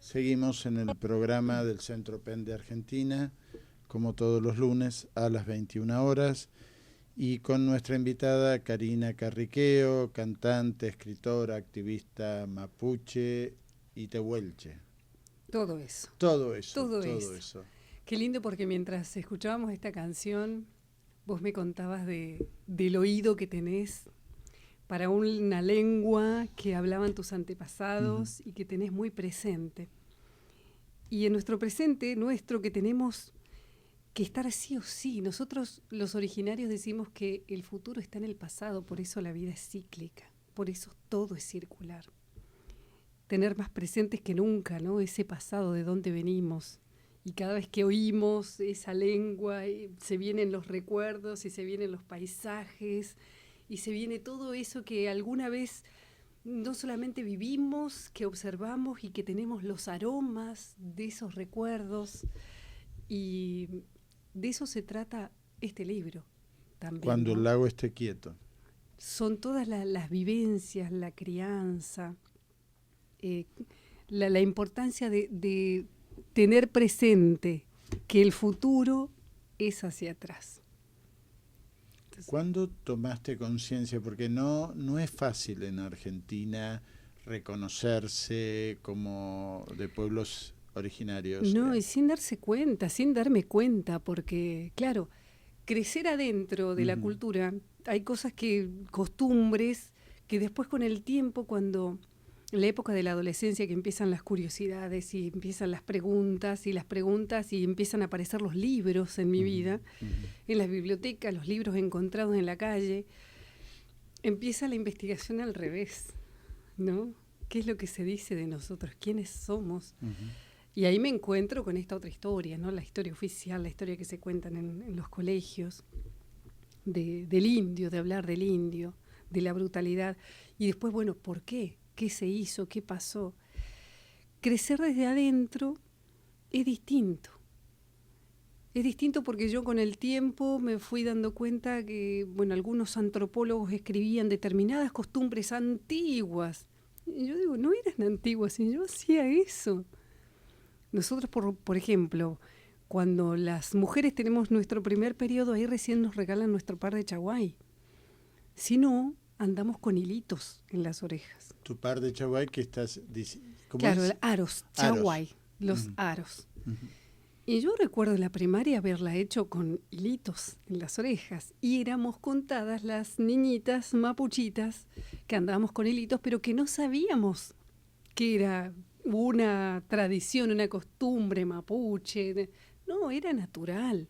Seguimos en el programa del Centro PEN de Argentina, como todos los lunes a las 21 horas, y con nuestra invitada Karina Carriqueo, cantante, escritora, activista mapuche y tehuelche. Todo eso. Todo eso, Todo todo eso. eso. Qué lindo, porque mientras escuchábamos esta canción, vos me contabas del oído que tenés para una lengua que hablaban tus antepasados y que tenés muy presente. Y en nuestro presente, nuestro, que tenemos que estar sí o sí. Nosotros, los originarios, decimos que el futuro está en el pasado, por eso la vida es cíclica, por eso todo es circular. Tener más presentes que nunca, ¿no? Ese pasado, de dónde venimos. Y cada vez que oímos esa lengua, se vienen los recuerdos y se vienen los paisajes y se viene todo eso que alguna vez no solamente vivimos, que observamos y que tenemos los aromas de esos recuerdos. Y de eso se trata este libro también, Cuando ¿no? el lago esté quieto. Son todas las vivencias, la crianza, la importancia de tener presente que el futuro es hacia atrás. Entonces, ¿Cuándo tomaste conciencia? Porque no es fácil en Argentina reconocerse como de pueblos originarios. no, y sin darse cuenta, sin darme cuenta, porque, claro, crecer adentro de la cultura, hay cosas costumbres, que después con el tiempo, cuando en la época de la adolescencia, que empiezan las curiosidades y empiezan las preguntas y empiezan a aparecer los libros en mi vida, en las bibliotecas, los libros encontrados en la calle, empieza la investigación al revés, ¿no? ¿Qué es lo que se dice de nosotros? ¿Quiénes somos? Y ahí me encuentro con esta otra historia, ¿no? La historia oficial, la historia que se cuentan en los colegios, del indio, de hablar del indio, de la brutalidad. Y después, bueno, ¿por qué? ¿Qué se hizo? ¿Qué pasó? Crecer desde adentro es distinto. Es distinto porque yo con el tiempo me fui dando cuenta que, bueno, algunos antropólogos escribían determinadas costumbres antiguas. Y yo digo, no eran antiguas, y yo hacía eso. Nosotros, por ejemplo, cuando las mujeres tenemos nuestro primer periodo, ahí recién nos regalan nuestro par de chaguay. Si no, andamos con hilitos en las orejas. Tu par de chaguay que estás... ¿Cómo Claro, es? aros, chaguay, los aros. Y yo recuerdo en la primaria haberla hecho con hilitos en las orejas. Y éramos contadas las niñitas mapuchitas que andábamos con hilitos, pero que no sabíamos que era una tradición, una costumbre mapuche. No, era natural.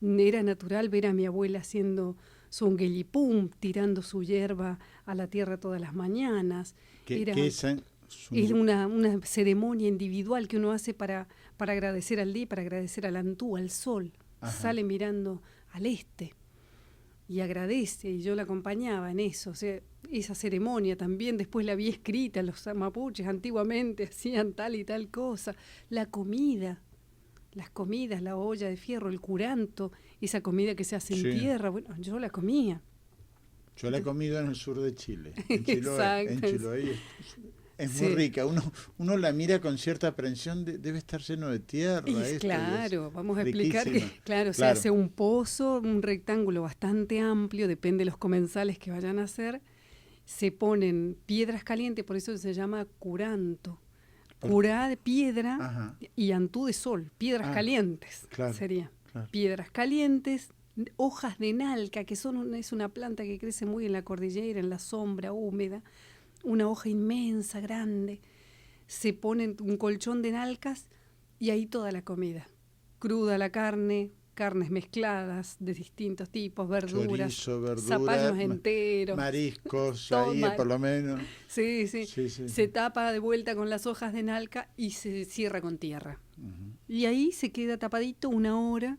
Era natural ver a mi abuela haciendo su unguelipum, tirando su hierba a la tierra todas las mañanas. ¿Qué es? Es una ceremonia individual que uno hace para agradecer al día, para agradecer al Antú, al sol. Ajá. Sale mirando al este y agradece, y yo la acompañaba en eso. O sea, esa ceremonia también después la vi escrita. Los mapuches antiguamente hacían tal y tal cosa. La comida, las comidas, la olla de fierro, el curanto, esa comida que se hace en tierra, bueno, yo la comía. Yo la he comido en el sur de Chile, en Chiloé. En Chiloé es muy rica. Uno la mira con cierta aprensión, debe estar lleno de tierra. Claro, vamos a explicar que se hace un pozo, un rectángulo bastante amplio, depende de los comensales que vayan a hacer. Se ponen piedras calientes, por eso se llama curanto. Curá de piedra y antú de sol, piedras calientes sería. Claro. Piedras calientes, hojas de nalca, que es una planta que crece muy en la cordillera, en la sombra húmeda, una hoja inmensa, grande. Se pone un colchón de nalcas y ahí toda la comida. Cruda la carne, carnes mezcladas de distintos tipos, verduras, chorizo, verdura, zapallos enteros, mariscos, ahí por lo menos. Sí. Se tapa de vuelta con las hojas de nalca y se cierra con tierra. Y ahí se queda tapadito 1 hora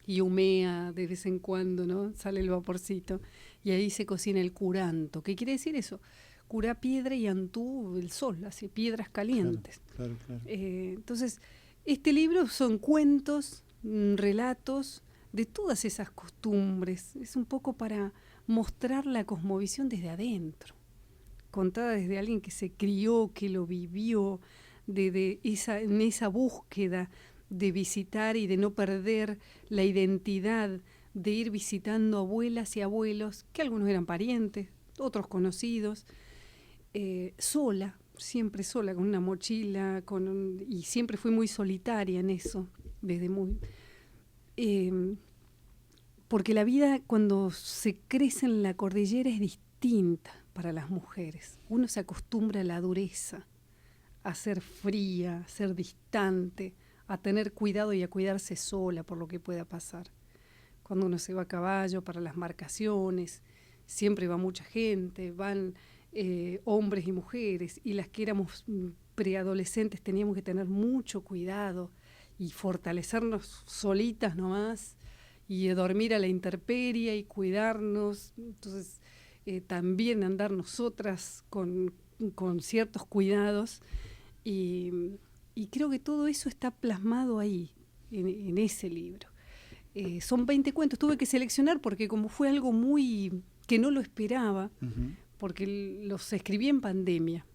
y humea de vez en cuando, ¿no? Sale el vaporcito. Y ahí se cocina el curanto. ¿Qué quiere decir eso? Curá piedra y antú el sol, así, piedras calientes. Claro. Entonces, este libro son cuentos, relatos de todas esas costumbres. Es un poco para mostrar la cosmovisión desde adentro, contada desde alguien que se crió, que lo vivió, en esa búsqueda de visitar y de no perder la identidad, de ir visitando abuelas y abuelos, que algunos eran parientes, otros conocidos, sola, siempre sola, con una mochila, y siempre fui muy solitaria en eso, desde muy... porque la vida cuando se crece en la cordillera es distinta para las mujeres. Uno se acostumbra a la dureza, a ser fría, a ser distante, a tener cuidado y a cuidarse sola por lo que pueda pasar. Cuando uno se va a caballo para las marcaciones, siempre va mucha gente, van hombres y mujeres, y las que éramos preadolescentes teníamos que tener mucho cuidado y fortalecernos solitas nomás, y dormir a la intemperie y cuidarnos. Entonces, también andar nosotras con ciertos cuidados, y creo que todo eso está plasmado ahí, en ese libro. Son 20 cuentos, tuve que seleccionar porque como fue algo muy que no lo esperaba, porque los escribí en pandemia.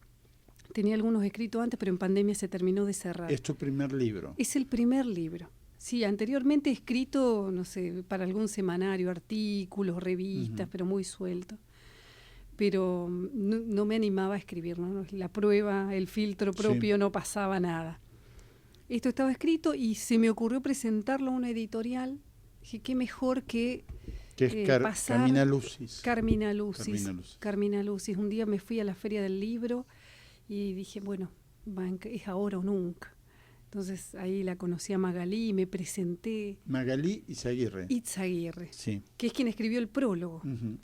Tenía algunos escritos antes, pero en pandemia se terminó de cerrar. ¿Es tu primer libro? Es el primer libro. Sí, anteriormente he escrito, no sé, para algún semanario, artículos, revistas, pero muy suelto. Pero no me animaba a escribir, ¿no? La prueba, el filtro propio, no pasaba nada. Esto estaba escrito y se me ocurrió presentarlo a una editorial. Dije, qué mejor que pasar... Carmina Lucis. Carmina Lucis. Un día me fui a la Feria del Libro y dije, bueno, es ahora o nunca. Entonces ahí la conocí a Magalí y me presenté. Magalí Izaguirre. Sí. Que es quien escribió el prólogo. Uh-huh.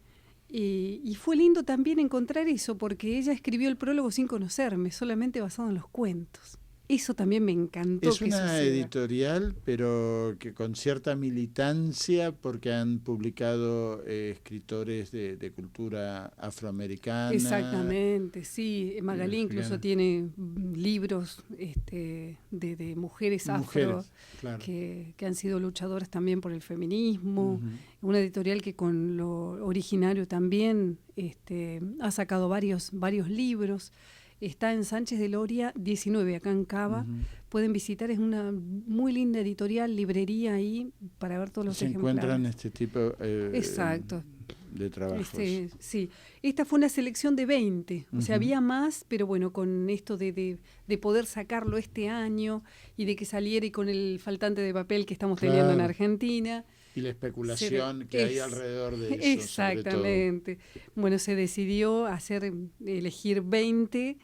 Y fue lindo también encontrar eso, porque ella escribió el prólogo sin conocerme, solamente basado en los cuentos. Eso también me encantó. Es una editorial, pero que con cierta militancia, porque han publicado escritores de cultura afroamericana. Exactamente, sí. Magalí incluso tiene libros de mujeres afro, claro, que han sido luchadoras también por el feminismo. Una editorial que con lo originario también ha sacado varios libros. Está en Sánchez de Loria 19, acá en Cava. Pueden visitar, es una muy linda editorial, librería ahí, para ver todos los ejemplares. Se encuentran este tipo exacto, de trabajos. Sí, esta fue una selección de 20, o sea, había más, pero bueno, con esto de poder sacarlo este año y de que saliera y con el faltante de papel que estamos teniendo en Argentina. Y la especulación que hay alrededor de eso. Exactamente. Bueno, se decidió elegir 20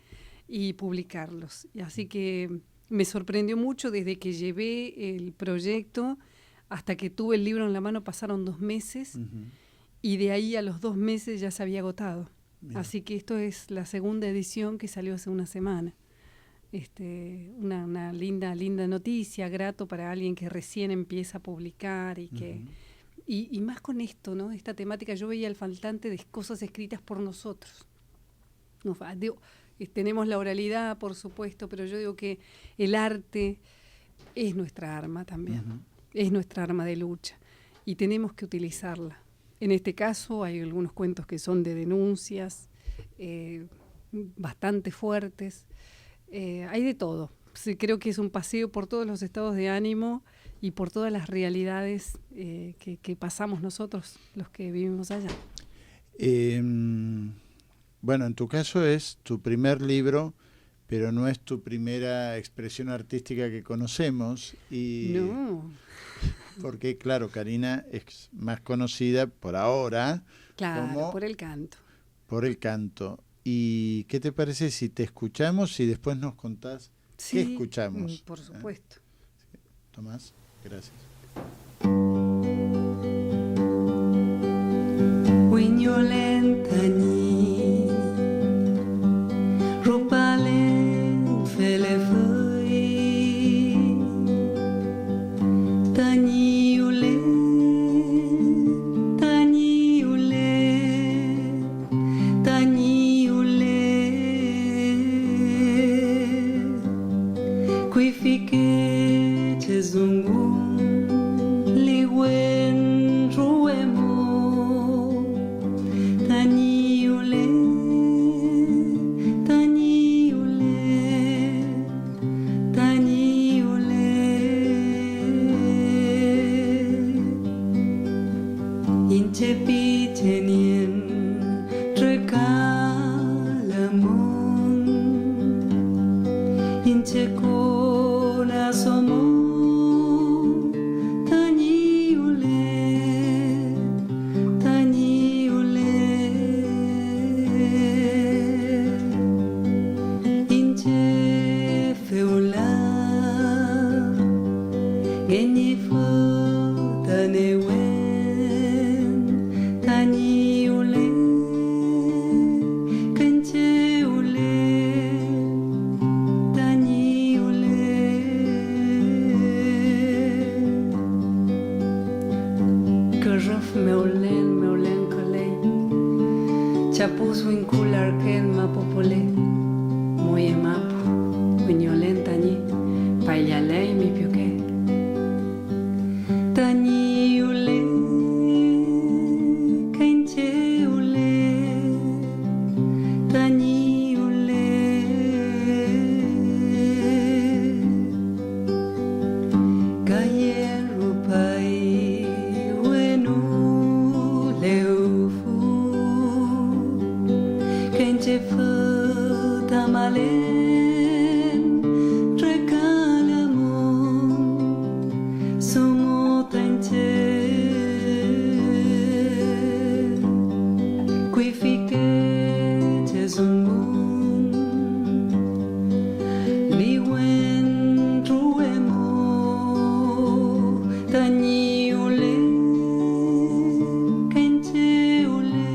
y publicarlos. Así que me sorprendió mucho desde que llevé el proyecto hasta que tuve el libro en la mano, pasaron 2 meses y de ahí a los 2 meses ya se había agotado. Bien. Así que esto es la segunda edición que salió hace una semana. Una linda noticia, grato para alguien que recién empieza a publicar y que y más con esto, ¿no? Esta temática, yo veía el faltante de cosas escritas por nosotros. Tenemos la oralidad, por supuesto, pero yo digo que el arte es nuestra arma también, es nuestra arma de lucha y tenemos que utilizarla. En este caso hay algunos cuentos que son de denuncias bastante fuertes. Hay de todo. Sí, creo que es un paseo por todos los estados de ánimo y por todas las realidades que pasamos nosotros, los que vivimos allá. Bueno, en tu caso es tu primer libro, pero no es tu primera expresión artística que conocemos. No. Porque, claro, Karina es más conocida por ahora. Claro, por el canto. Por el canto. ¿Y qué te parece si te escuchamos y después nos contás qué escuchamos? Por supuesto. Tomás, gracias. 인체코 나서모 다니올레 다니올레 인체 페올라 게니포 다네웬 다니올레 간체올레 다니올레 그러프 메올렌 콜레 차푸스 윈쿨 아르켄 마포폴레 모예 마포 위뇰렌 다니 파일랄레 미피오케 다니올레 간체올레 다니올레 가예루파이 외누 레우푸 간체푸 다말렌 트레칼라몬 소모 단체 qui fique jesumum li wen truemo taniole kancheole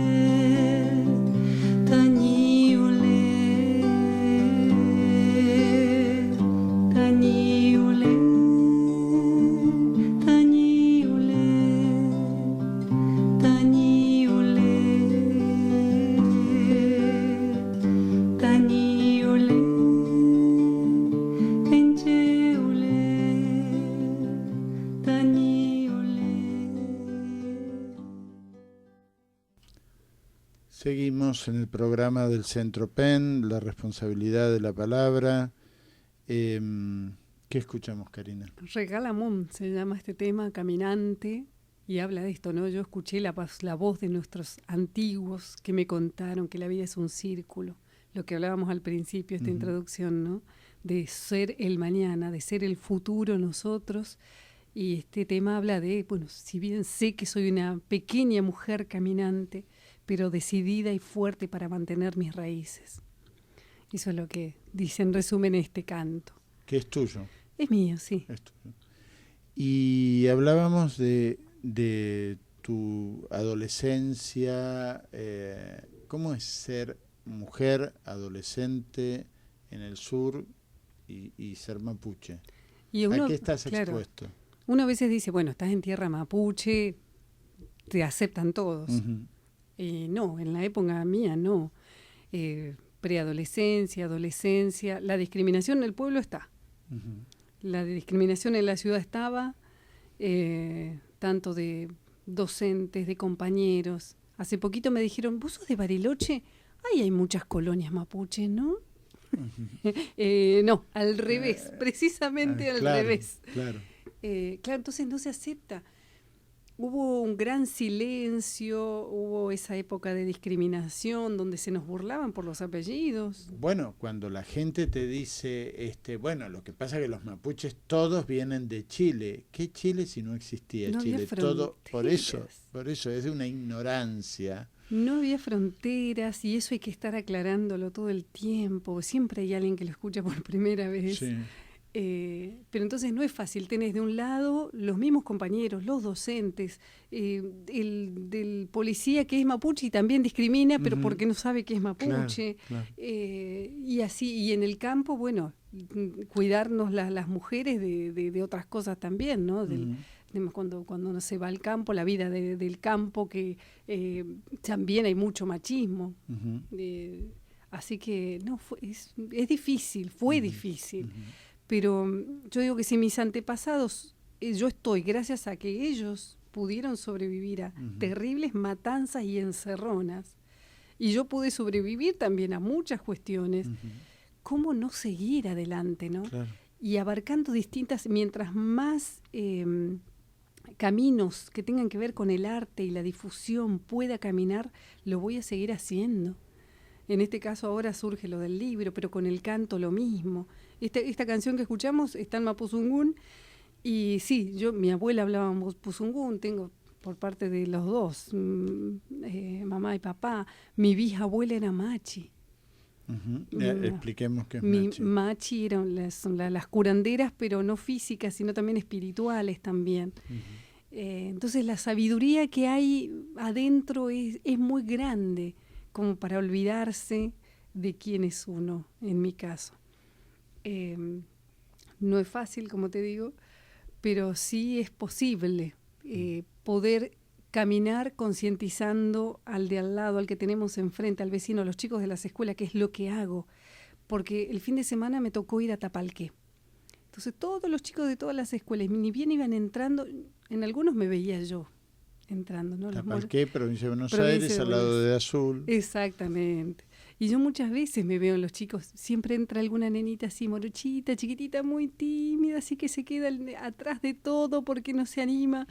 taniole taniole taniole taniole taniole kancheole taniole. Seguimos en el programa del Centro PEN, la responsabilidad de la palabra. ¿Qué escuchamos, Karina? Regalamón se llama este tema, Caminante, y habla de esto, ¿no? Yo escuché la voz de nuestros antiguos que me contaron que la vida es un círculo, lo que hablábamos al principio, esta introducción, ¿no? De ser el mañana, de ser el futuro nosotros, y este tema habla de, bueno, si bien sé que soy una pequeña mujer caminante, pero decidida y fuerte para mantener mis raíces. Eso es lo que dice en resumen este canto. Que es tuyo. Es mío, sí. Es tuyo. Y hablábamos de tu adolescencia, ¿cómo es ser mujer adolescente en el sur y ser mapuche? Y uno, ¿A qué estás claro, expuesto? uno a veces dice, bueno, estás en tierra mapuche, te aceptan todos. Uh-huh. No, en la época mía no. Preadolescencia, adolescencia, la discriminación en el pueblo está. Uh-huh. La discriminación en la ciudad estaba, tanto de docentes, de compañeros. Hace poquito me dijeron, ¿vos sos de Bariloche? Ay, hay muchas colonias mapuche, ¿no? Uh-huh. No, al revés, precisamente al claro, revés. Claro. Claro, entonces no se acepta. Hubo un gran silencio, hubo esa época de discriminación donde se nos burlaban por los apellidos. Bueno, cuando la gente te dice, bueno, lo que pasa es que los mapuches todos vienen de Chile. ¿Qué Chile si no existía No Chile? había Todo, por eso fronteras. es de una ignorancia. No había fronteras y eso hay que estar aclarándolo todo el tiempo. Siempre hay alguien que lo escucha por primera vez. Sí. Pero entonces no es fácil, tenés de un lado los mismos compañeros, los docentes, el del policía que es mapuche y también discrimina, pero Uh-huh. porque no sabe que es mapuche, Claro. Y así, y en el campo, bueno, cuidarnos las mujeres de otras cosas también, ¿no? Cuando uno se va al campo, la vida del campo, que también hay mucho machismo. Uh-huh. Así que no, es difícil, fue Uh-huh. difícil. Uh-huh. Pero yo digo que si mis antepasados, yo estoy gracias a que ellos pudieron sobrevivir a Uh-huh. terribles matanzas y encerronas, y yo pude sobrevivir también a muchas cuestiones, Uh-huh. ¿cómo no seguir adelante, no? Claro. Y abarcando distintas, mientras más caminos que tengan que ver con el arte y la difusión pueda caminar, lo voy a seguir haciendo. En este caso ahora surge lo del libro, pero con el canto lo mismo. esta canción que escuchamos está en Mapuzungún. Y sí, mi abuela hablaba Mapuzungún, tengo por parte de los dos, mamá y papá. Mi bisabuela era machi. Expliquemos qué es Mi machi. machi son las curanderas, pero no físicas, sino también espirituales también. Entonces la sabiduría que hay adentro es muy grande, como para olvidarse de quién es uno, en mi caso. No es fácil, como te digo, pero sí es posible poder caminar concientizando al de al lado, al que tenemos enfrente, al vecino, a los chicos de las escuelas, que es lo que hago. Porque el fin de semana me tocó ir a Tapalqué. Entonces todos los chicos de todas las escuelas, ni bien iban entrando, en algunos me veía yo entrando, ¿no? Tapalqué, provincia de Buenos Aires, al lado de Azul. Exactamente. Y yo muchas veces me veo en los chicos, siempre entra alguna nenita así morochita, chiquitita, muy tímida, así que se queda atrás de todo porque no se anima.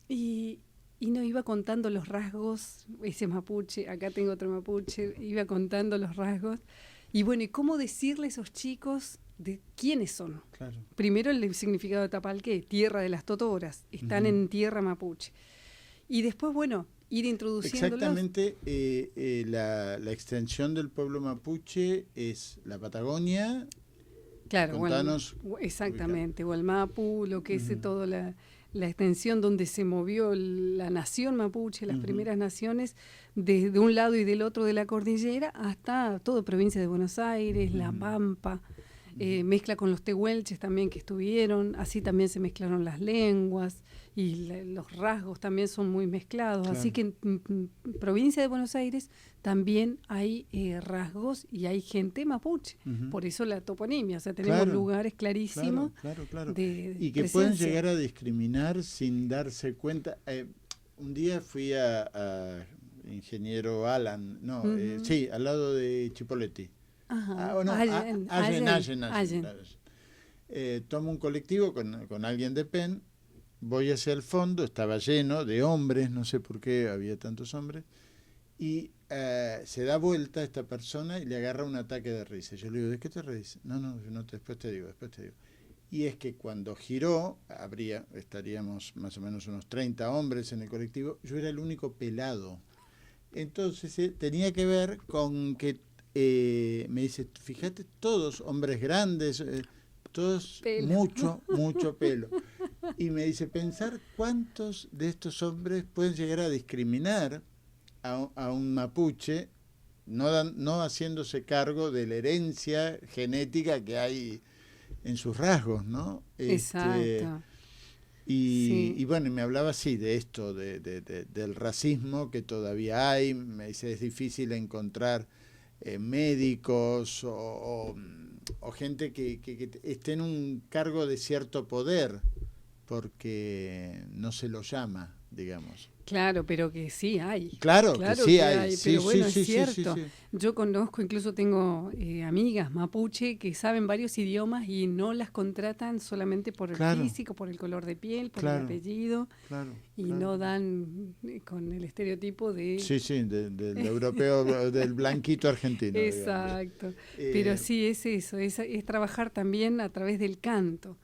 Y no iba contando los rasgos, ese mapuche, acá tengo otro mapuche, iba contando los rasgos. Y bueno, ¿y cómo decirle a esos chicos de quiénes son? Claro. Primero el significado de Tapalqué, tierra de las totoras, están en tierra mapuche. Y después, bueno, ir introduciéndolos. Exactamente, la extensión del pueblo mapuche es la Patagonia. Claro, Contanos. Exactamente, o el Mapu, lo que es toda la extensión donde se movió la nación mapuche, las primeras naciones, desde un lado y del otro de la cordillera hasta toda provincia de Buenos Aires, La Pampa, mezcla con los tehuelches también que estuvieron, así también se mezclaron las lenguas y los rasgos también son muy mezclados, Claro. así que en provincia de Buenos Aires también hay rasgos y hay gente mapuche, por eso la toponimia, o sea, tenemos lugares clarísimos Claro. de Y que presencia. pueden llegar a discriminar sin darse cuenta. Un día fui a Ingeniero Alan, sí, al lado de Chipolletti. Ajá. Allen. Tomo un colectivo con alguien de Penn, voy hacia el fondo, estaba lleno de hombres, no sé por qué había tantos hombres, y se da vuelta esta persona y le agarra un ataque de risa. Yo le digo, ¿de qué te reís? No, después te digo. Y es que cuando giró, estaríamos más o menos unos 30 hombres en el colectivo, yo era el único pelado. Entonces tenía que ver con que me dice, fíjate, todos hombres grandes, todos pelo. mucho pelo. Y me dice, pensar cuántos de estos hombres pueden llegar a discriminar a un mapuche, no haciéndose cargo de la herencia genética que hay en sus rasgos, ¿no? Exacto. Y bueno, me hablaba así de esto, del racismo que todavía hay. Me dice, es difícil encontrar médicos o gente que esté en un cargo de cierto poder, porque no se lo llama, digamos. Claro, pero que sí hay. Claro que sí hay. Pero bueno, es cierto. Sí. Yo conozco, incluso tengo amigas mapuche que saben varios idiomas y no las contratan solamente por el físico, por el color de piel, por el apellido. No dan con el estereotipo de... Sí, del europeo, del blanquito argentino. Exacto. Pero sí, es eso, es trabajar también a través del canto.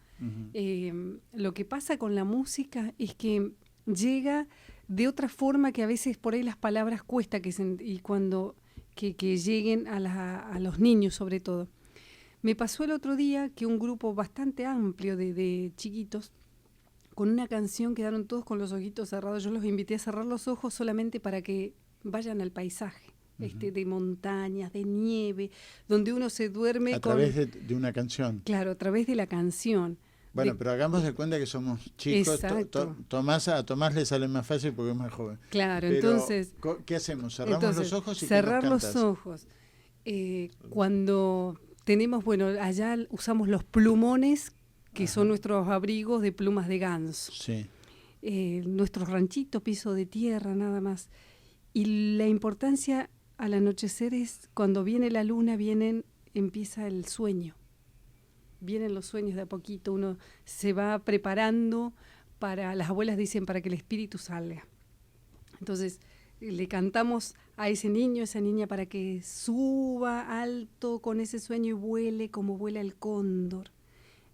Lo que pasa con la música es que llega de otra forma que a veces por ahí las palabras cuesta que lleguen a los niños sobre todo. Me pasó el otro día que un grupo bastante amplio de chiquitos con una canción quedaron todos con los ojitos cerrados. Yo los invité a cerrar los ojos solamente para que vayan al paisaje de montañas, de nieve, donde uno se duerme a través de una canción. Claro, a través de la canción. Bueno, pero hagamos de cuenta que somos chicos. A Tomás le sale más fácil porque es más joven. Claro, pero, entonces... ¿qué hacemos? ¿Cerramos los ojos? Cerrar los ojos. Cuando tenemos, allá usamos los plumones, que son nuestros abrigos de plumas de ganso. Sí. Nuestro ranchito, piso de tierra, nada más. Y la importancia al anochecer es cuando viene la luna, empieza el sueño. Vienen los sueños de a poquito, uno se va preparando las abuelas dicen, para que el espíritu salga. Entonces, le cantamos a ese niño, esa niña, para que suba alto con ese sueño y vuele como vuela el cóndor.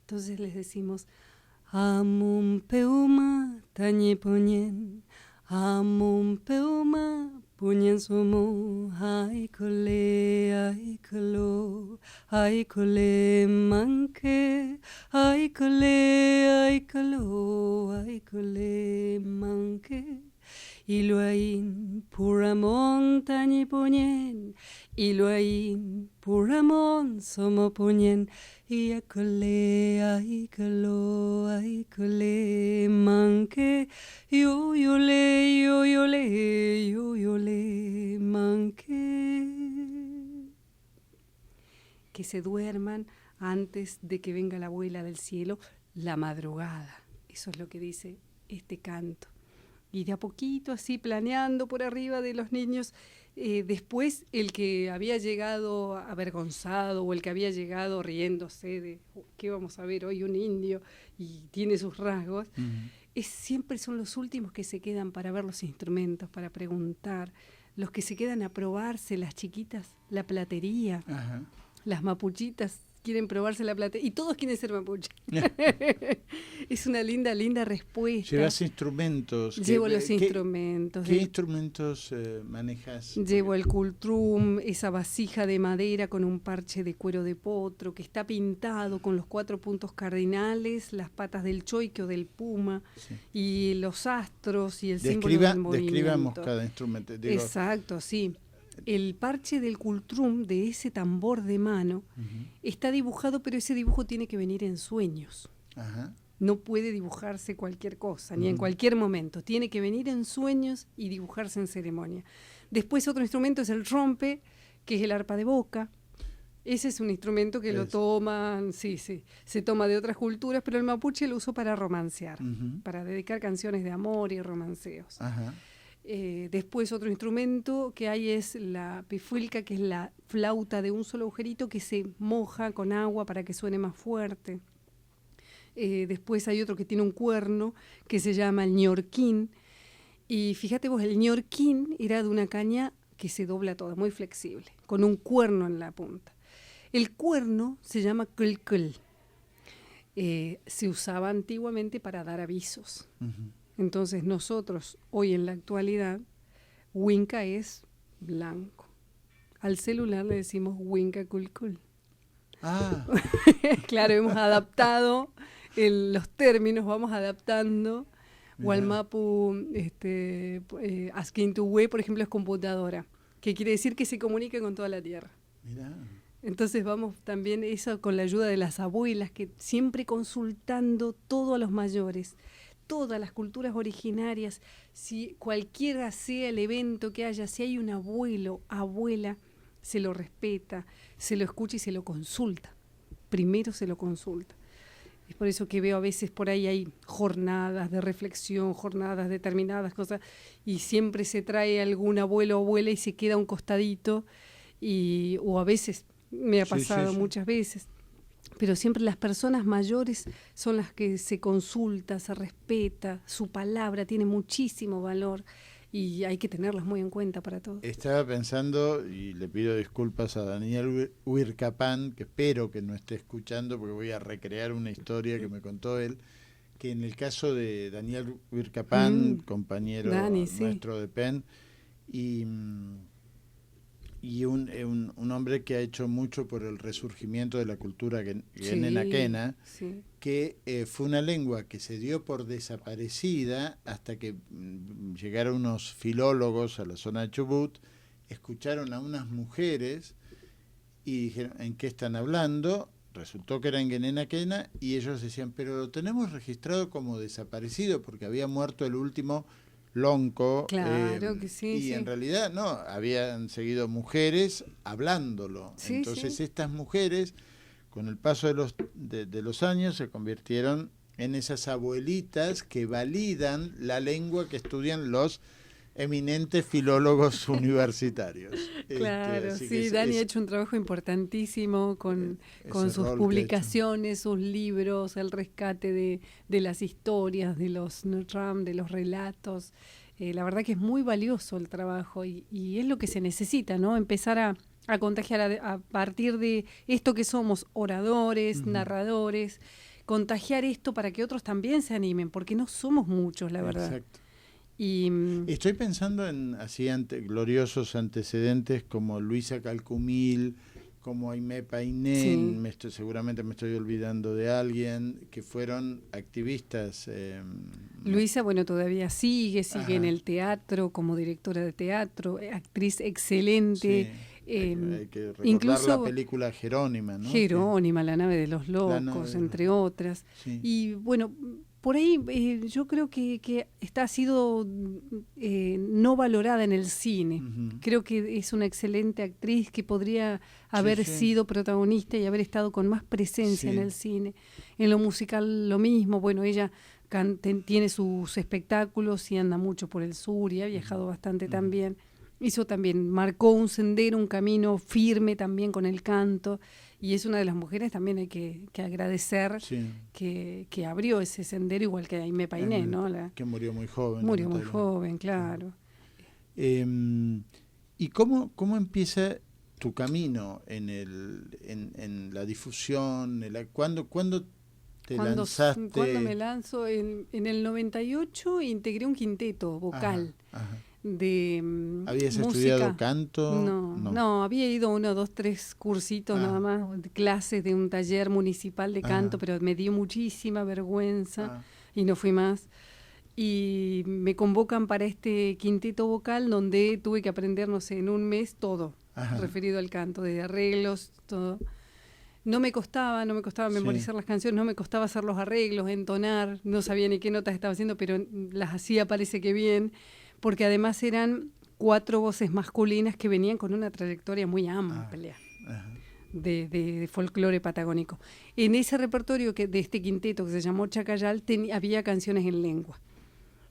Entonces les decimos, Amun peuma tañe poñen, amun peuma puñen somo, ay cole manque, ay cole manque. Iluain puramon tañe poñen, Iluain puramon somo poñen, ay cole manque, yo le manque. Que se duerman antes de que venga la abuela del cielo, la madrugada. Eso es lo que dice este canto. Y de a poquito así planeando por arriba de los niños, después el que había llegado avergonzado o el que había llegado riéndose de ¿qué vamos a ver hoy? Un indio y tiene sus rasgos, siempre son los últimos que se quedan para ver los instrumentos, para preguntar, los que se quedan a probarse, las chiquitas, la platería, Ajá. las mapuchitas quieren probarse la platería y todos quieren ser mapuche. Es una linda respuesta. ¿Llevas instrumentos? Llevo los instrumentos. ¿Qué instrumentos manejas? Llevo el cultrum, esa vasija de madera con un parche de cuero de potro que está pintado con los 4 puntos cardinales, las patas del choique o del puma, Sí. y los astros y el símbolo del movimiento. Describamos cada instrumento. Digo, exacto, sí. El parche del cultrum, de ese tambor de mano, está dibujado, pero ese dibujo tiene que venir en sueños. Ajá. No puede dibujarse cualquier cosa, ni en cualquier momento. Tiene que venir en sueños y dibujarse en ceremonia. Después otro instrumento es el rompe, que es el arpa de boca. Ese es un instrumento que lo toman, se toma de otras culturas, pero el mapuche lo usó para romancear, para dedicar canciones de amor y romanceos. Ajá. Después otro instrumento que hay es la pifuilca, que es la flauta de un solo agujerito que se moja con agua para que suene más fuerte. Después hay otro que tiene un cuerno que se llama el ñorquín. Y fíjate vos, el ñorquín era de una caña que se dobla toda, muy flexible, con un cuerno en la punta. El cuerno se llama culcul. Se usaba antiguamente para dar avisos. Entonces nosotros, hoy en la actualidad, Winca es blanco. Al celular le decimos Winca Culcul. Ah. Claro, hemos adaptado los términos, vamos adaptando. Walmapu, Asquintuhue, por ejemplo, es computadora, que quiere decir que se comunica con toda la tierra. Mirá. Entonces vamos también eso con la ayuda de las abuelas, que siempre consultando todo a los mayores, todas las culturas originarias, si cualquiera sea el evento que haya, si hay un abuelo, abuela, se lo respeta, se lo escucha y se lo consulta. Primero se lo consulta. Es por eso que veo a veces por ahí hay jornadas de reflexión, jornadas determinadas, cosas, y siempre se trae algún abuelo o abuela y se queda a un costadito, o a veces, me ha pasado muchas veces, pero siempre las personas mayores son las que se consulta, se respeta, su palabra tiene muchísimo valor y hay que tenerlas muy en cuenta para todo. Estaba pensando, y le pido disculpas a Daniel Huircapán, que espero que no esté escuchando porque voy a recrear una historia que me contó él, que en el caso de Daniel Huircapán, compañero Dani, nuestro de PEN, y un hombre que ha hecho mucho por el resurgimiento de la cultura guenenaquena, que fue una lengua que se dio por desaparecida hasta que llegaron unos filólogos a la zona de Chubut, escucharon a unas mujeres y dijeron, ¿en qué están hablando? Resultó que era en guenenaquena y ellos decían, pero lo tenemos registrado como desaparecido porque había muerto el último lonco, claro que sí, y en realidad no, habían seguido mujeres hablándolo. Entonces estas mujeres, con el paso de los años, se convirtieron en esas abuelitas que validan la lengua que estudian los eminentes filólogos universitarios. Claro, Dani ha hecho un trabajo importantísimo con sus publicaciones, sus libros, el rescate de las historias, de los NUTRAM, de los relatos. La verdad que es muy valioso el trabajo y es lo que se necesita, ¿no? Empezar a contagiar a partir de esto que somos, oradores, narradores, contagiar esto para que otros también se animen, porque no somos muchos, la verdad. Exacto. Y Estoy pensando en así gloriosos antecedentes como Luisa Calcumil, como Aimé Painén, sí. Seguramente me estoy olvidando de alguien, que fueron activistas. Luisa, bueno, todavía sigue en Ajá. el teatro como directora de teatro, actriz excelente. Sí, hay que recordar la Incluso película Jerónima, ¿no? Jerónima, La nave de los La nave locos, de los entre locos. otras. Sí. Y bueno, por ahí yo creo que ha sido no valorada en el cine. Ujú. Creo que es una excelente actriz que podría haber Sí. sido protagonista y haber estado con más presencia en Sí. el cine. En lo musical lo mismo. Bueno, ella tiene sus espectáculos y anda mucho por el sur y ha viajado bastante también. Hizo también, marcó un sendero, un camino firme también con el canto, y es una de las mujeres también hay que agradecer Sí. que abrió ese sendero, igual que Aimé Painén, ¿no? Que murió muy joven. Murió muy lamentablemente. joven, claro. ¿Y cómo empieza tu camino en la difusión? ¿Cuándo te lanzaste? Cuando me lanzo, en el 98 integré un quinteto vocal. Ajá. De ¿Habías música. estudiado canto? No, había ido 1, 2, 3 cursitos nada más, de clases de un taller municipal de canto, pero me dio muchísima vergüenza y no fui más. Y me convocan para este quinteto vocal donde tuve que aprender, no sé, en un mes todo referido al canto, desde arreglos, todo. No me costaba memorizar las canciones, no me costaba hacer los arreglos, entonar, no sabía ni qué notas estaba haciendo, pero las hacía, parece que bien, porque además eran 4 voces masculinas que venían con una trayectoria muy amplia de folclore patagónico. En ese repertorio de este quinteto que se llamó Chacayal había canciones en lengua.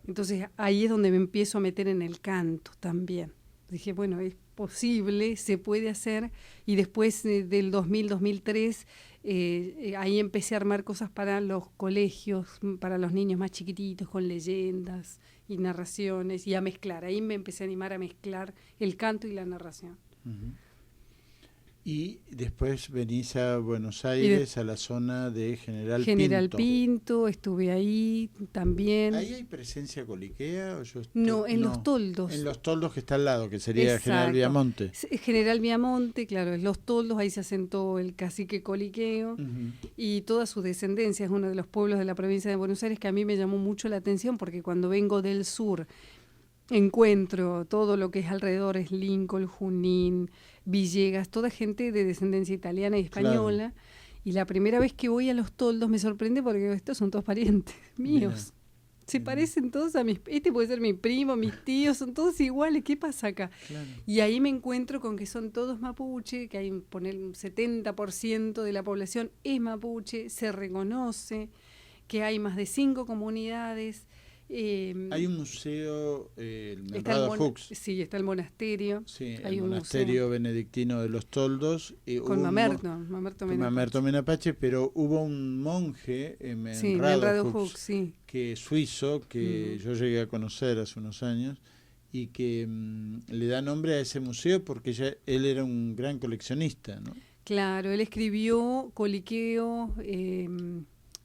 Entonces ahí es donde me empiezo a meter en el canto también. Dije, bueno, es posible, se puede hacer, y después del 2000, 2003, ahí empecé a armar cosas para los colegios, para los niños más chiquititos, con leyendas y narraciones, y a mezclar. Ahí me empecé a animar a mezclar el canto y la narración. Uh-huh. Y después venís a Buenos Aires, a la zona de General Pinto, estuve ahí también. ¿Ahí hay presencia coliquea? No, en Los Toldos. En Los Toldos, que está al lado, que sería General Viamonte. General Viamonte, claro, en Los Toldos, ahí se asentó el cacique coliqueo y toda su descendencia. Es uno de los pueblos de la provincia de Buenos Aires que a mí me llamó mucho la atención, porque cuando vengo del sur encuentro todo lo que es alrededor, es Lincoln, Junín, Villegas, toda gente de descendencia italiana y española. Claro. Y la primera vez que voy a Los Toldos me sorprende porque estos son todos parientes míos. Se parecen todos a mis... Este puede ser mi primo, mis tíos, son todos iguales. ¿Qué pasa acá? Claro. Y ahí me encuentro con que son todos mapuche, que hay un 70% de la población es mapuche, se reconoce, que hay más de 5 comunidades. Hay un museo, el Menrado Hux. Sí, está el monasterio. Sí, hay el un monasterio museo benedictino de Los Toldos. Con Mamerto Menapache, pero hubo un monje, Menrado Hux, que suizo, que yo llegué a conocer hace unos años, y que le da nombre a ese museo porque él era un gran coleccionista, ¿no? Claro, él escribió Coliqueo,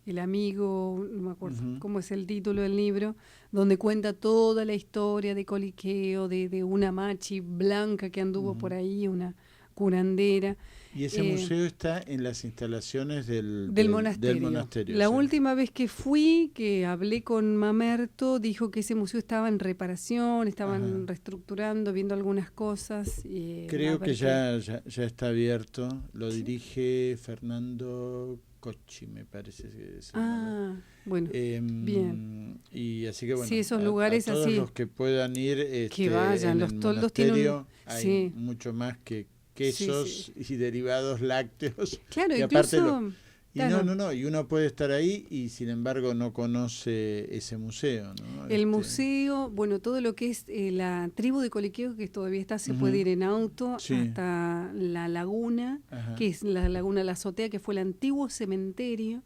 El amigo, no me acuerdo cómo es el título del libro, donde cuenta toda la historia de Coliqueo, de una machi blanca que anduvo por ahí, una curandera. Y ese museo está en las instalaciones del monasterio. La última vez que fui, que hablé con Mamerto, dijo que ese museo estaba en reparación, estaban reestructurando, viendo algunas cosas. Creo que ya está abierto, lo dirige Fernando Cochi, me parece que es. Bueno, bien. Y así que bueno, sí, esos lugares a todos así, los que puedan ir, que vayan. Los Toldos tienen hay mucho más que quesos y derivados lácteos. Claro, y incluso... y uno puede estar ahí y sin embargo no conoce ese museo, ¿no? El museo, bueno, todo lo que es la tribu de Coliqueo, que todavía está, se puede ir en auto hasta la laguna, que es la laguna La Azotea, que fue el antiguo cementerio,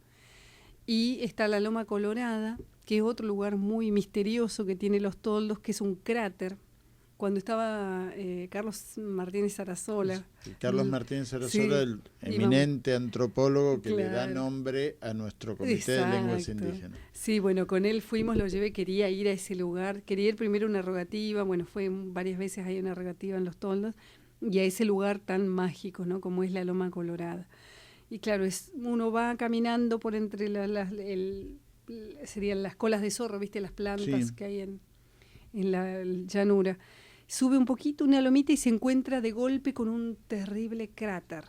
Y está la Loma Colorada, que es otro lugar muy misterioso que tiene Los Toldos, que es un cráter. Cuando estaba Carlos Martínez Sarasola. Carlos Martínez Sí, Sarasola, el eminente antropólogo que le da claro. nombre a nuestro Comité de Lenguas Exacto. Indígenas. Sí, bueno, con él fuimos, lo llevé, quería ir a ese lugar, quería ir primero a una rogativa, bueno, fue varias veces hay una rogativa en Los Toldos, y a ese lugar tan mágico, ¿no? Como es la Loma Colorada. Y claro, uno va caminando por entre serían las colas de zorro, ¿viste? Las plantas Sí. que hay en la llanura. Sube un poquito una lomita y se encuentra de golpe con un terrible cráter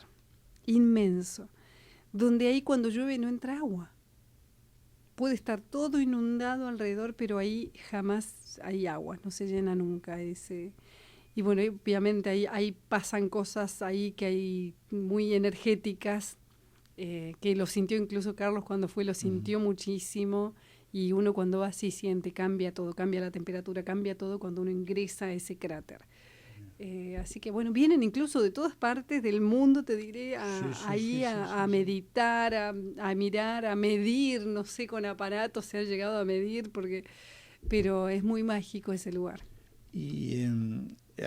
inmenso, donde ahí cuando llueve no entra agua. Puede estar todo inundado alrededor, pero ahí jamás hay agua, no se llena nunca ese. Y bueno, obviamente ahí pasan cosas ahí que hay muy energéticas, que lo sintió incluso Carlos cuando fue, lo sintió muchísimo. Y uno cuando va así siente, cambia todo, cambia la temperatura, cambia todo cuando uno ingresa a ese cráter. Así que bueno, vienen incluso de todas partes del mundo, te diré, a meditar, a mirar, a medir, no sé, con aparatos se ha llegado a medir, pero es muy mágico ese lugar. Y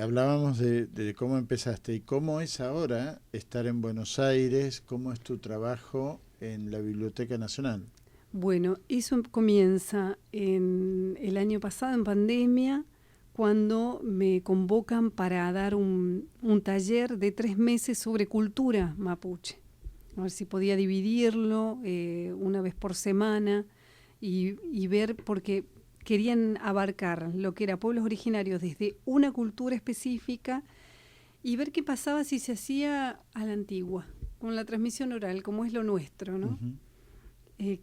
hablábamos de cómo empezaste y cómo es ahora estar en Buenos Aires, cómo es tu trabajo en la Biblioteca Nacional. Bueno, eso comienza en el año pasado, en pandemia, cuando me convocan para dar un taller de 3 meses sobre cultura mapuche. A ver si podía dividirlo una vez por semana y ver, porque querían abarcar lo que era pueblos originarios desde una cultura específica y ver qué pasaba si se hacía a la antigua, con la transmisión oral, como es lo nuestro, ¿no? Uh-huh.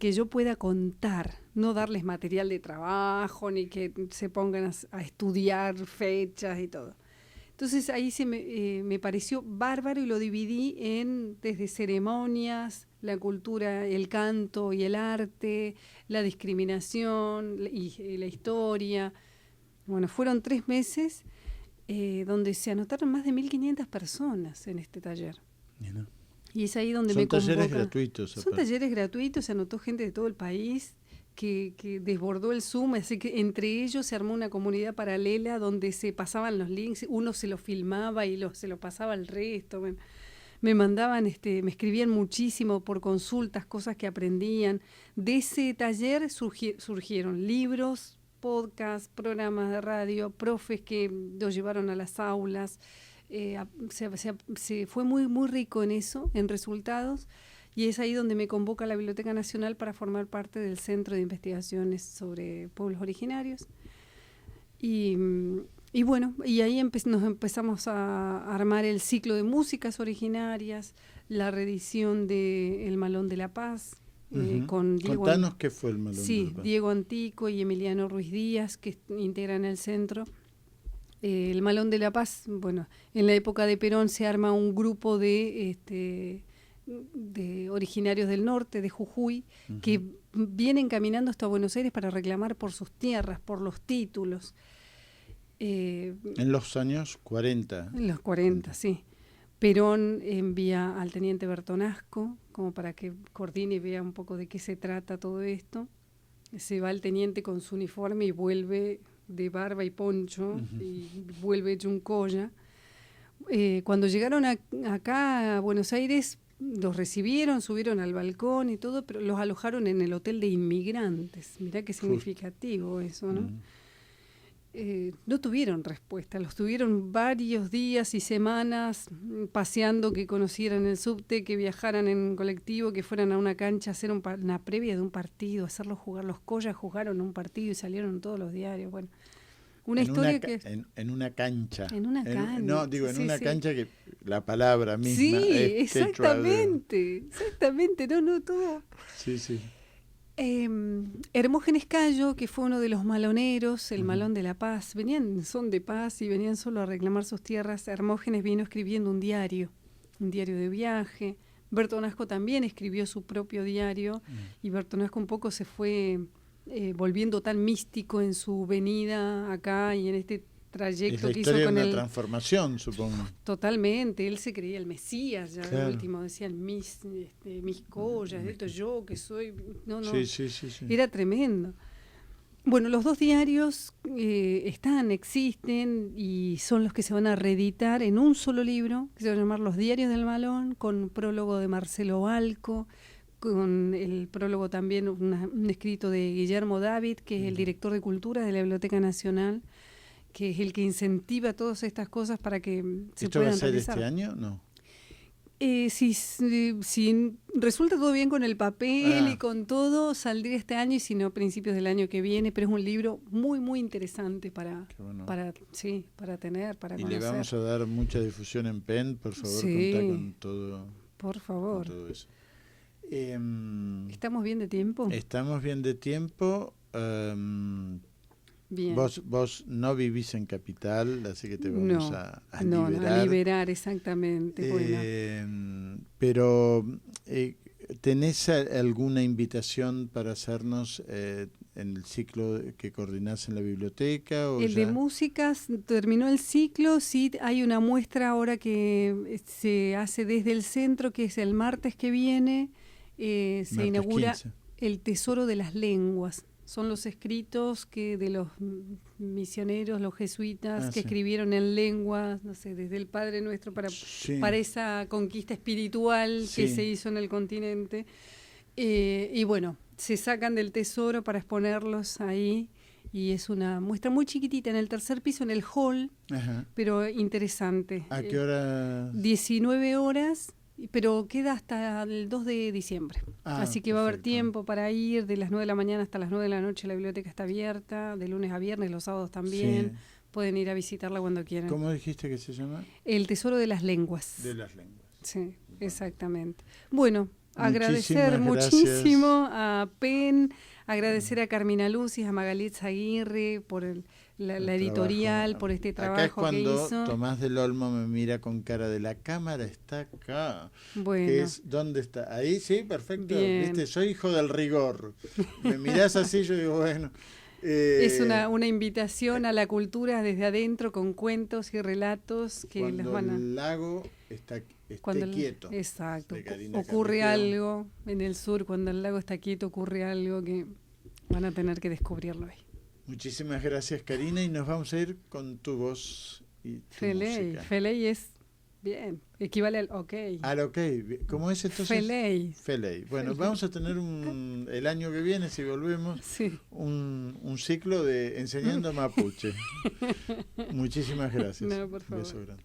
Que yo pueda contar, no darles material de trabajo, ni que se pongan a estudiar fechas y todo. Entonces ahí me pareció bárbaro y lo dividí desde ceremonias, la cultura, el canto y el arte, la discriminación y la historia. Bueno, fueron 3 meses donde se anotaron más de 1.500 personas en este taller. ¿No? Y es ahí donde Son me convoca. talleres gratuitos. Son talleres gratuitos, se anotó gente de todo el país que desbordó el Zoom, así que entre ellos se armó una comunidad paralela donde se pasaban los links, uno se lo filmaba y se lo pasaba al resto. Bueno, me mandaban, me escribían muchísimo por consultas, cosas que aprendían. De ese taller surgieron libros, podcasts, programas de radio, profes que los llevaron a las aulas. Se fue muy, muy rico en eso, en resultados, y es ahí donde me convoca la Biblioteca Nacional para formar parte del Centro de Investigaciones sobre Pueblos Originarios. Y bueno, y ahí nos empezamos a armar el ciclo de músicas originarias, la reedición de El Malón de la Paz, con Diego. Contanos qué fue El Malón de la Paz. Sí, Diego Antico y Emiliano Ruiz Díaz, que integran el centro. El Malón de la Paz, bueno, en la época de Perón se arma un grupo de originarios del norte, de Jujuy, que vienen caminando hasta Buenos Aires para reclamar por sus tierras, por los títulos. En los años 40. En los 40, sí. Perón envía al teniente Bertonasco como para que coordine y vea un poco de qué se trata todo esto. Se va el teniente con su uniforme y vuelve de barba y poncho, y vuelve hecho un colla. Cuando llegaron acá a Buenos Aires, los recibieron, subieron al balcón y todo, pero los alojaron en el hotel de inmigrantes. Mirá qué significativo eso, ¿no? No tuvieron respuesta, los tuvieron varios días y semanas paseando, que conocieran el subte, que viajaran en colectivo, que fueran a una cancha a hacer una previa de un partido, hacerlos jugar. Los collas jugaron un partido y salieron en todos los diarios. Bueno, una historia en una cancha. En una cancha. No, digo, en sí, una sí. cancha que la palabra misma Sí, es exactamente, no, todo. Sí, sí. Hermógenes Cayo, que fue uno de los maloneros, el Malón de la Paz, venían son de paz y venían solo a reclamar sus tierras. Hermógenes vino escribiendo un diario de viaje. Bertonasco también escribió su propio diario y Bertonasco un poco se fue volviendo tan místico en su venida acá y en este trayecto la que hizo historia de con una el... transformación, supongo. Totalmente, él se creía el Mesías, ya Claro. de último decían mis collas, esto yo que soy, no, Sí, sí, sí, sí. era tremendo. Bueno, los 2 diarios existen y son los que se van a reeditar en un solo libro, que se va a llamar Los Diarios del Malón, con prólogo de Marcelo Balco, con el prólogo también un escrito de Guillermo David, que es el director de Cultura de la Biblioteca Nacional, que es el que incentiva todas estas cosas para que se ¿Esto va a puedan ser realizar. este año? No. Si resulta todo bien con el papel Ah. y con todo, saldría este año y si no, a principios del año que viene, pero es un libro muy, muy interesante para tener, para Y conocer. le vamos a dar mucha difusión en PEN, por favor, Sí. contá con todo, Por favor. con todo eso. ¿Estamos bien de tiempo? Estamos bien de tiempo. Bien. Vos no vivís en Capital, así que te vamos a No, liberar. a liberar, exactamente. Pero, ¿tenés alguna invitación para hacernos en el ciclo que coordinás en la biblioteca? ¿O El ya? de músicas terminó el ciclo, sí, hay una muestra ahora que se hace desde el centro, que es el martes que viene, se Martes inaugura 15. El Tesoro de las Lenguas. Son los escritos de los misioneros, los jesuitas, que sí. escribieron en lenguas, no sé, desde el Padre Nuestro para esa conquista espiritual que se hizo en el continente. Y bueno, se sacan del tesoro para exponerlos ahí. Y es una muestra muy chiquitita en el tercer piso, en el hall, Ajá. pero interesante. ¿A qué hora? 19 horas. Pero queda hasta el 2 de diciembre. Así que va a haber tiempo para ir de las 9 de la mañana hasta las 9 de la noche. La biblioteca está abierta, de lunes a viernes, los sábados también. Sí. Pueden ir a visitarla cuando quieran. ¿Cómo dijiste que se llama? El Tesoro de las Lenguas. De las lenguas. Sí, exactamente. Bueno, Muchísimas agradecer gracias. muchísimo a PEN, agradecer a Carmina Lucis, a Magalit Aguirre por la editorial, por este trabajo acá es cuando que hizo. Tomás del Olmo me mira con cara de la cámara está acá. Bueno. ¿Dónde está? Ahí, sí, perfecto. Bien. ¿Viste? Soy hijo del rigor. Me mirás así, yo digo, bueno. Es una invitación a la cultura desde adentro con cuentos y relatos que cuando las van a... el lago esté quieto. Exacto. De Karina Ocurre Carriqueo. algo en el sur, cuando el lago está quieto, ocurre algo que van a tener que descubrirlo ahí. Muchísimas gracias, Karina, y nos vamos a ir con tu voz y tu música. Feley es bien, equivale al ok. Al ok, ¿cómo es entonces? Feley. Bueno, vamos a tener el año que viene, si volvemos, sí. un ciclo de enseñando mapuche. Muchísimas gracias. No, por favor. Un beso grande.